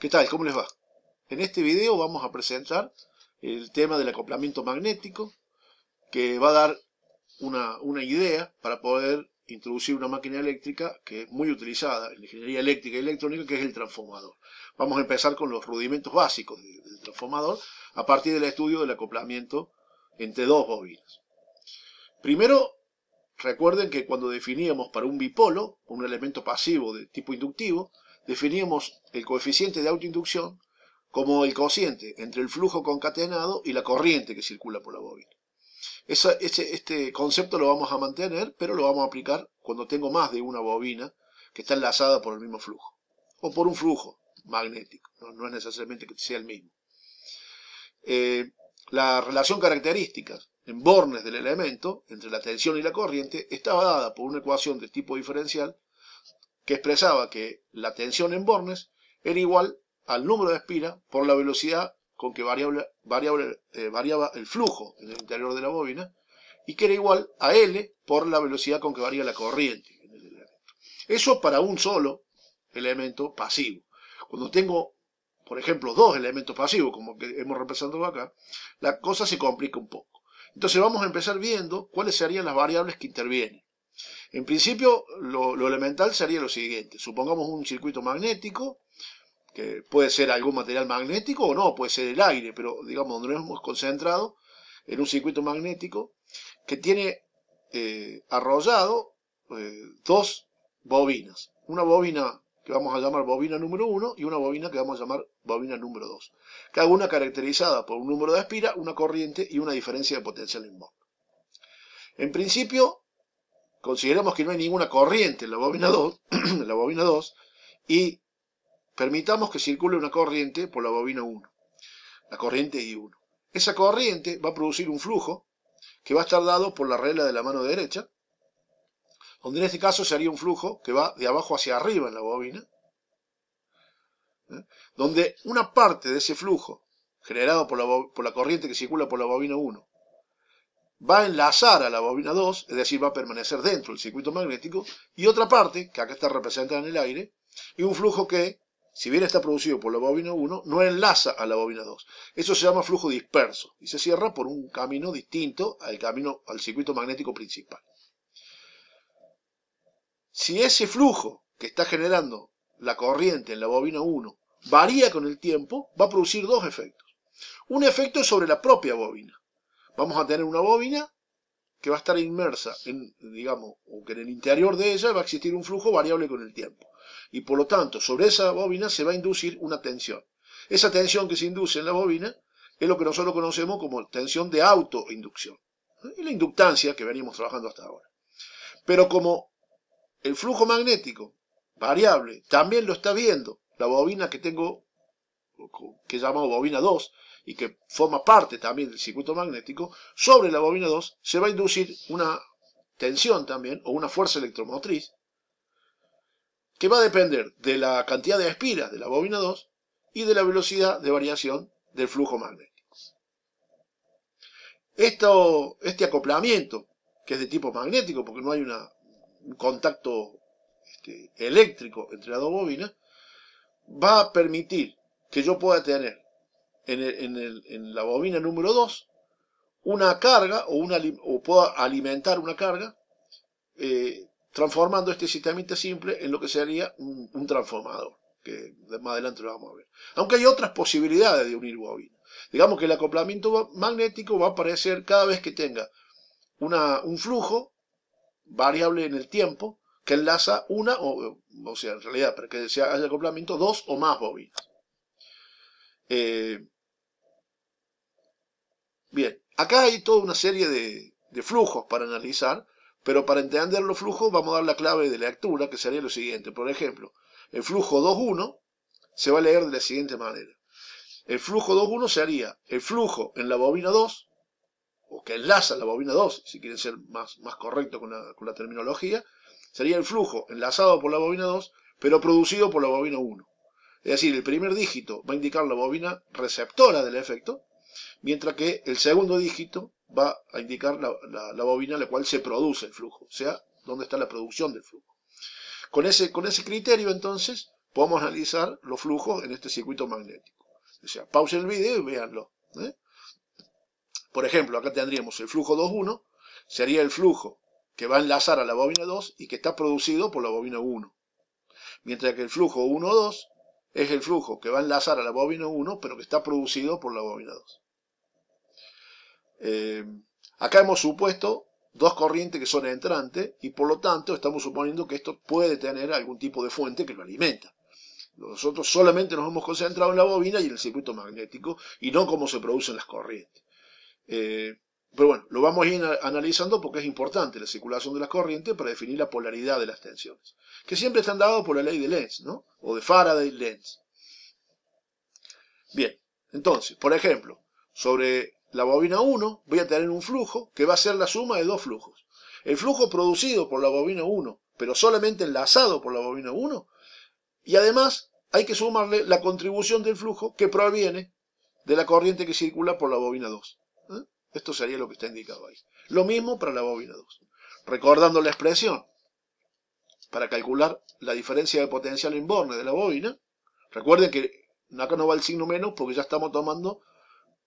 ¿Qué tal? ¿Cómo les va? En este video vamos a presentar el tema del acoplamiento magnético, que va a dar una idea para poder introducir una máquina eléctrica que es muy utilizada en la ingeniería eléctrica y electrónica, que es el transformador. Vamos a empezar con los rudimentos básicos del transformador a partir del estudio del acoplamiento entre dos bobinas. Primero, recuerden que cuando definíamos para un bipolo, un elemento pasivo de tipo inductivo, definíamos el coeficiente de autoinducción como el cociente entre el flujo concatenado y la corriente que circula por la bobina. Este concepto lo vamos a mantener, pero lo vamos a aplicar cuando tengo más de una bobina que está enlazada por el mismo flujo, o por un flujo magnético, no es necesariamente que sea el mismo. La relación característica en bornes del elemento entre la tensión y la corriente estaba dada por una ecuación de tipo diferencial que expresaba que la tensión en bornes era igual al número de espiras por la velocidad con que variaba el flujo en el interior de la bobina, y que era igual a L por la velocidad con que varía la corriente en el elemento. Eso para un solo elemento pasivo. Cuando tengo, por ejemplo, dos elementos pasivos, como que hemos representado acá, la cosa se complica un poco. Entonces vamos a empezar viendo cuáles serían las variables que intervienen. En principio, lo elemental sería lo siguiente. Supongamos un circuito magnético, que puede ser algún material magnético o no, puede ser el aire, pero digamos donde nos hemos concentrado en un circuito magnético que tiene arrollado dos bobinas. Una bobina que vamos a llamar bobina número 1 y una bobina que vamos a llamar bobina número 2. Cada una caracterizada por un número de espiras, una corriente y una diferencia de potencial en bornes. En principio, consideramos que no hay ninguna corriente en la bobina 2, y permitamos que circule una corriente por la bobina 1, la corriente I1. Esa corriente va a producir un flujo que va a estar dado por la regla de la mano derecha, donde en este caso sería un flujo que va de abajo hacia arriba en la bobina, donde una parte de ese flujo generado por la corriente que circula por la bobina 1 va a enlazar a la bobina 2, es decir, va a permanecer dentro del circuito magnético, y otra parte, que acá está representada en el aire, y un flujo que, si bien está producido por la bobina 1, no enlaza a la bobina 2. Eso se llama flujo disperso, y se cierra por un camino distinto al circuito magnético principal. Si ese flujo que está generando la corriente en la bobina 1 varía con el tiempo, va a producir dos efectos. Un efecto es sobre la propia bobina. Vamos a tener una bobina que va a estar inmersa digamos, o que en el interior de ella va a existir un flujo variable con el tiempo. Y por lo tanto, sobre esa bobina se va a inducir una tensión. Esa tensión que se induce en la bobina es lo que nosotros conocemos como tensión de autoinducción. Es la inductancia que venimos trabajando hasta ahora. Pero como el flujo magnético variable también lo está viendo la bobina que tengo, que llamamos bobina 2, y que forma parte también del circuito magnético, sobre la bobina 2 se va a inducir una tensión también, o una fuerza electromotriz, que va a depender de la cantidad de espiras de la bobina 2 y de la velocidad de variación del flujo magnético. Este acoplamiento, que es de tipo magnético, porque no hay un contacto eléctrico entre las dos bobinas, va a permitir que yo pueda tener en la bobina número 2 una carga o pueda alimentar una carga, transformando este sistemita simple en lo que sería un transformador, que más adelante lo vamos a ver. Aunque hay otras posibilidades de unir bobinas. Digamos que el acoplamiento magnético va a aparecer cada vez que tenga un flujo variable en el tiempo que enlaza una, o sea, en realidad, para que haya acoplamiento, dos o más bobinas. Bien, acá hay toda una serie de flujos para analizar, pero para entender los flujos vamos a dar la clave de lectura, que sería lo siguiente. Por ejemplo, el flujo 2,1 se va a leer de la siguiente manera. El flujo 2,1 sería el flujo en la bobina 2, o que enlaza la bobina 2, si quieren ser más correctos con la terminología, sería el flujo enlazado por la bobina 2, pero producido por la bobina 1. Es decir, el primer dígito va a indicar la bobina receptora del efecto, mientras que el segundo dígito va a indicar la bobina en la cual se produce el flujo, o sea, dónde está la producción del flujo. Con ese criterio, entonces, podemos analizar los flujos en este circuito magnético. O sea, pausen el video y véanlo. Por ejemplo, acá tendríamos el flujo 2,1, sería el flujo que va a enlazar a la bobina 2 y que está producido por la bobina 1. Mientras que el flujo 1,2 es el flujo que va a enlazar a la bobina 1, pero que está producido por la bobina 2. Acá hemos supuesto dos corrientes que son entrantes y por lo tanto estamos suponiendo que esto puede tener algún tipo de fuente que lo alimenta. Nosotros solamente nos hemos concentrado en la bobina y en el circuito magnético y no cómo se producen las corrientes. Pero bueno, lo vamos a ir analizando porque es importante la circulación de las corrientes para definir la polaridad de las tensiones, que siempre están dadas por la ley de Lenz, ¿no? O de Faraday-Lenz. Bien, entonces, por ejemplo, sobre la bobina 1 voy a tener un flujo que va a ser la suma de dos flujos. El flujo producido por la bobina 1, pero solamente enlazado por la bobina 1, y además hay que sumarle la contribución del flujo que proviene de la corriente que circula por la bobina 2. Esto sería lo que está indicado ahí. Lo mismo para la bobina 2. Recordando la expresión, para calcular la diferencia de potencial en Bornes de la bobina, recuerden que acá no va el signo menos porque ya estamos tomando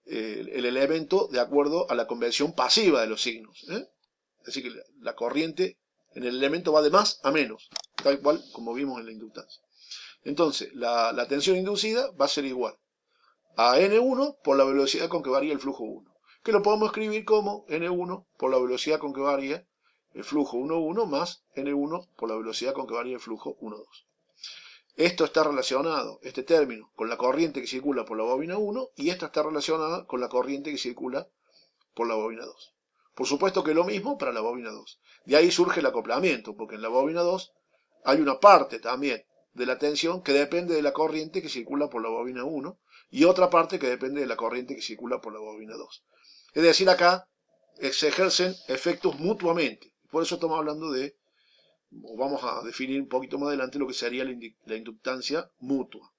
el elemento de acuerdo a la convención pasiva de los signos. Es decir, que la corriente en el elemento va de más a menos, tal cual como vimos en la inductancia. Entonces, la tensión inducida va a ser igual a N1 por la velocidad con que varía el flujo 1, que lo podemos escribir como N1 por la velocidad con que varía el flujo 1,1 más N1 por la velocidad con que varía el flujo 1,2. Esto está relacionado, este término, con la corriente que circula por la bobina 1 y esta está relacionada con la corriente que circula por la bobina 2. Por supuesto que lo mismo para la bobina 2. De ahí surge el acoplamiento, porque en la bobina 2 hay una parte también de la tensión que depende de la corriente que circula por la bobina 1 y otra parte que depende de la corriente que circula por la bobina 2. Es decir, acá se ejercen efectos mutuamente. Por eso estamos hablando de, o vamos a definir un poquito más adelante lo que sería la inductancia mutua.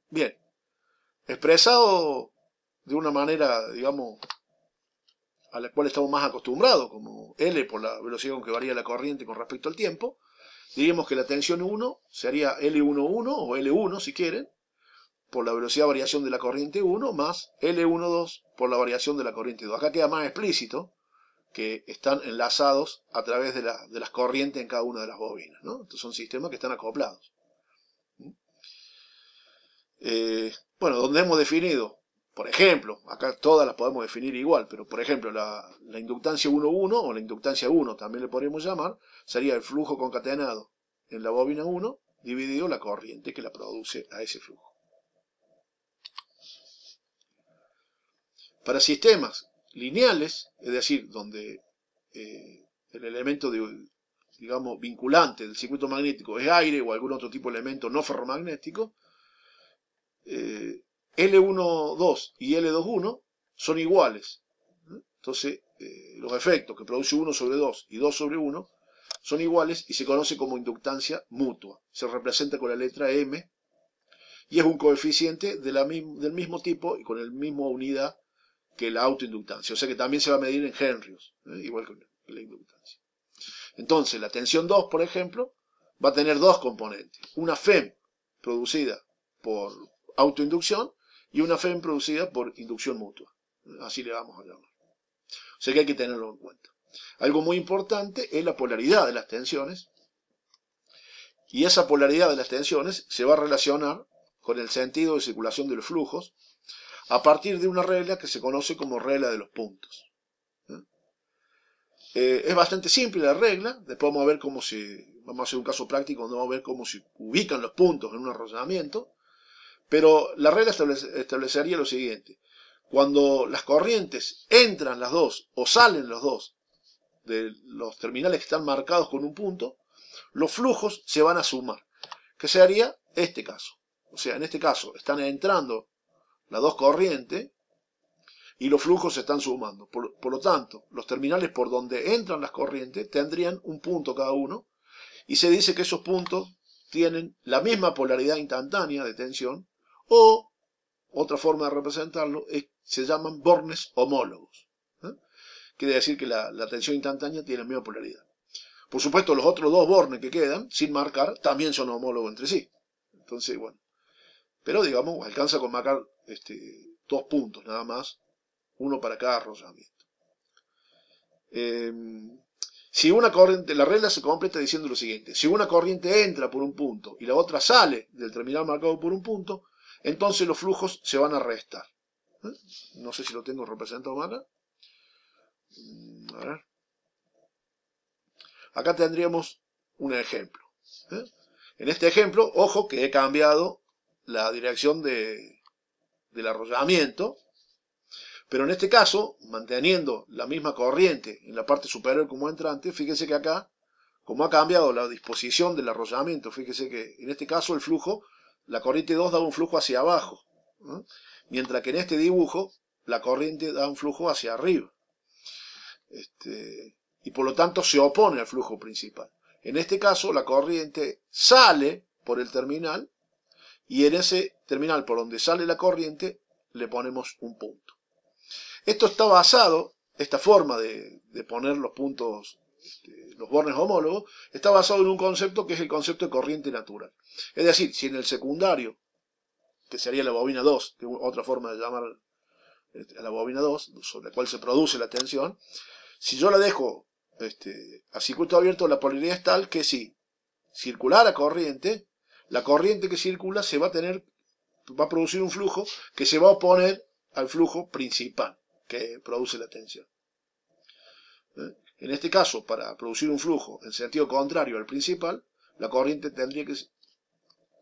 Bien, expresado de una manera, digamos, a la cual estamos más acostumbrados, como L por la velocidad con que varía la corriente con respecto al tiempo, diríamos que la tensión 1 sería L11 o L1 si quieren, por la velocidad de variación de la corriente 1, más L12 por la variación de la corriente 2. Acá queda más explícito que están enlazados a través de las corrientes en cada una de las bobinas, ¿no? Estos son sistemas que están acoplados. Bueno, donde hemos definido, por ejemplo, acá todas las podemos definir igual, pero por ejemplo la inductancia 1,1 o la inductancia 1 también le podríamos llamar, sería el flujo concatenado en la bobina 1 dividido la corriente que la produce a ese flujo. Para sistemas lineales, es decir, donde el elemento digamos, vinculante del circuito magnético es aire o algún otro tipo de elemento no ferromagnético, L12 y L21 son iguales. Entonces, los efectos que produce 1 sobre 2 y 2 sobre 1 son iguales y se conoce como inductancia mutua. Se representa con la letra M y es un coeficiente del mismo tipo y con la misma unidad que la autoinductancia. O sea que también se va a medir en henrios, igual que la inductancia. Entonces, la tensión 2, por ejemplo, va a tener dos componentes. Una FEM producida por autoinducción y una FEM producida por inducción mutua. Así le vamos a llamar. O sea que hay que tenerlo en cuenta. Algo muy importante es la polaridad de las tensiones. Y esa polaridad de las tensiones se va a relacionar con el sentido de circulación de los flujos a partir de una regla que se conoce como regla de los puntos. Es bastante simple la regla. Después vamos a ver vamos a hacer un caso práctico donde vamos a ver cómo se ubican los puntos en un arrollamiento. Pero la regla establecería lo siguiente. Cuando las corrientes entran las dos o salen los dos de los terminales que están marcados con un punto, los flujos se van a sumar. Que sería este caso. O sea, en este caso están entrando las dos corrientes y los flujos se están sumando. Por lo tanto, los terminales por donde entran las corrientes tendrían un punto cada uno y se dice que esos puntos tienen la misma polaridad instantánea de tensión o, otra forma de representarlo, se llaman bornes homólogos. Quiere decir que la tensión instantánea tiene la misma polaridad. Por supuesto, los otros dos bornes que quedan, sin marcar, también son homólogos entre sí. Entonces, bueno. Pero, digamos, alcanza con marcar 2 puntos nada más, uno para cada arrollamiento. Si una corriente, la regla se completa diciendo lo siguiente: si una corriente entra por un punto y la otra sale del terminal marcado por un punto, entonces los flujos se van a restar. No sé si lo tengo representado acá. A ver. Acá tendríamos un ejemplo. En este ejemplo, ojo que he cambiado la dirección del arrollamiento, pero en este caso, manteniendo la misma corriente en la parte superior como entrante, fíjense que acá, como ha cambiado la disposición del arrollamiento, fíjense que en este caso el flujo, la corriente 2 da un flujo hacia abajo, mientras que en este dibujo la corriente da un flujo hacia arriba. Y por lo tanto se opone al flujo principal. En este caso la corriente sale por el terminal y en ese terminal por donde sale la corriente le ponemos un punto. Esto está basado, esta forma de poner los puntos, los bornes homólogos, está basado en un concepto que es el concepto de corriente natural. Es decir, si en el secundario, que sería la bobina 2, que es otra forma de llamar a la bobina 2, sobre la cual se produce la tensión, si yo la dejo a circuito abierto, la polaridad es tal que si circulara corriente, la corriente que circula va a producir un flujo que se va a oponer al flujo principal que produce la tensión. En este caso, para producir un flujo en sentido contrario al principal, la corriente tendría que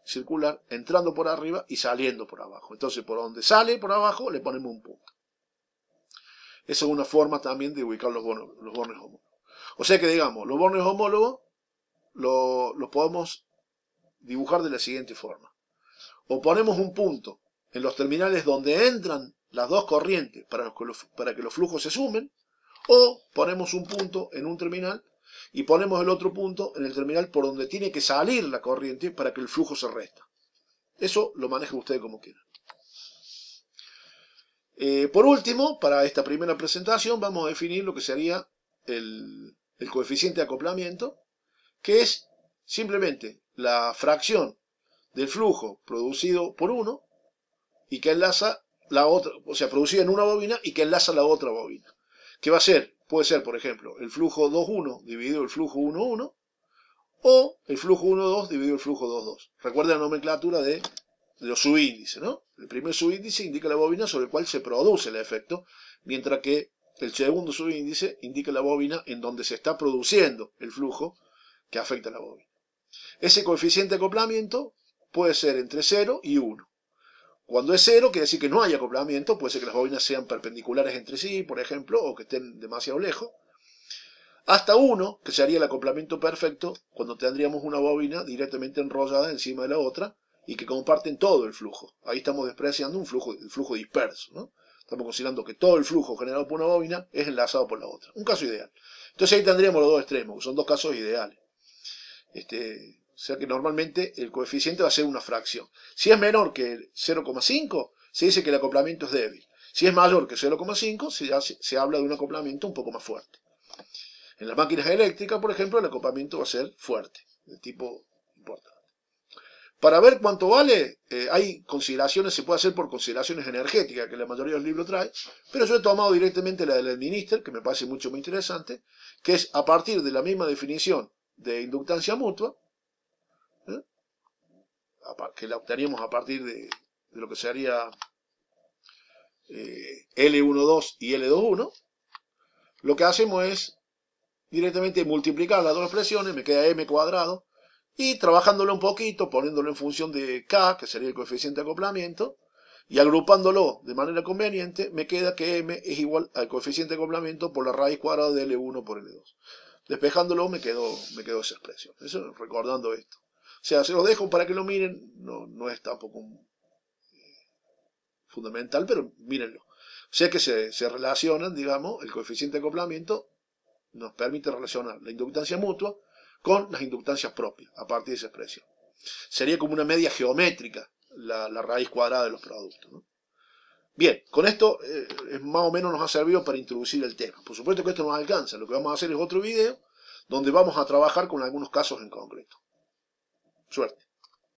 circular entrando por arriba y saliendo por abajo. Entonces, por donde sale por abajo, le ponemos un punto. Esa es una forma también de ubicar los bornes homólogos. O sea que, digamos, los bornes homólogos los podemos dibujar de la siguiente forma. O ponemos un punto en los terminales donde entran las dos corrientes para que los flujos se sumen, o ponemos un punto en un terminal y ponemos el otro punto en el terminal por donde tiene que salir la corriente para que el flujo se resta. Eso lo manejan ustedes como quieran. Por último, para esta primera presentación vamos a definir lo que sería el coeficiente de acoplamiento, que es simplemente la fracción del flujo producido por uno y que enlaza la otra, o sea, producida en una bobina y que enlaza la otra bobina. ¿Qué va a ser? Puede ser, por ejemplo, el flujo 2,1 dividido el flujo 1,1 o el flujo 1,2 dividido el flujo 2,2. Recuerden la nomenclatura de los subíndices, ¿no? El primer subíndice indica la bobina sobre el cual se produce el efecto, mientras que el segundo subíndice indica la bobina en donde se está produciendo el flujo que afecta a la bobina. Ese coeficiente de acoplamiento puede ser entre 0 y 1. Cuando es 0, quiere decir que no hay acoplamiento, puede ser que las bobinas sean perpendiculares entre sí, por ejemplo, o que estén demasiado lejos. Hasta 1, que sería el acoplamiento perfecto, cuando tendríamos una bobina directamente enrollada encima de la otra y que comparten todo el flujo. Ahí estamos despreciando el flujo disperso, ¿no? Estamos considerando que todo el flujo generado por una bobina es enlazado por la otra. Un caso ideal. Entonces ahí tendríamos los dos extremos, que son dos casos ideales. O sea que normalmente el coeficiente va a ser una fracción. Si es menor que 0,5, se dice que el acoplamiento es débil. Si es mayor que 0,5, se habla de un acoplamiento un poco más fuerte. En las máquinas eléctricas, por ejemplo, el acoplamiento va a ser fuerte, de tipo importante. Para ver cuánto vale, hay consideraciones, se puede hacer por consideraciones energéticas, que la mayoría de los libros trae, pero yo he tomado directamente la del Administer, que me parece mucho más interesante, que es a partir de la misma definición de inductancia mutua, que la obteníamos a partir de lo que sería L12 y L21, lo que hacemos es directamente multiplicar las dos expresiones, me queda m cuadrado, y trabajándolo un poquito, poniéndolo en función de k, que sería el coeficiente de acoplamiento, y agrupándolo de manera conveniente, me queda que m es igual al coeficiente de acoplamiento por la raíz cuadrada de L1 por L2. Despejándolo me quedó esa expresión. Eso recordando esto. O sea, se los dejo para que lo miren, no es tampoco fundamental, pero mírenlo. O sea que se relacionan, digamos, el coeficiente de acoplamiento nos permite relacionar la inductancia mutua con las inductancias propias, a partir de esa expresión. Sería como una media geométrica la raíz cuadrada de los productos, ¿no? Bien, con esto más o menos nos ha servido para introducir el tema. Por supuesto que esto nos alcanza. Lo que vamos a hacer es otro video donde vamos a trabajar con algunos casos en concreto. Suerte.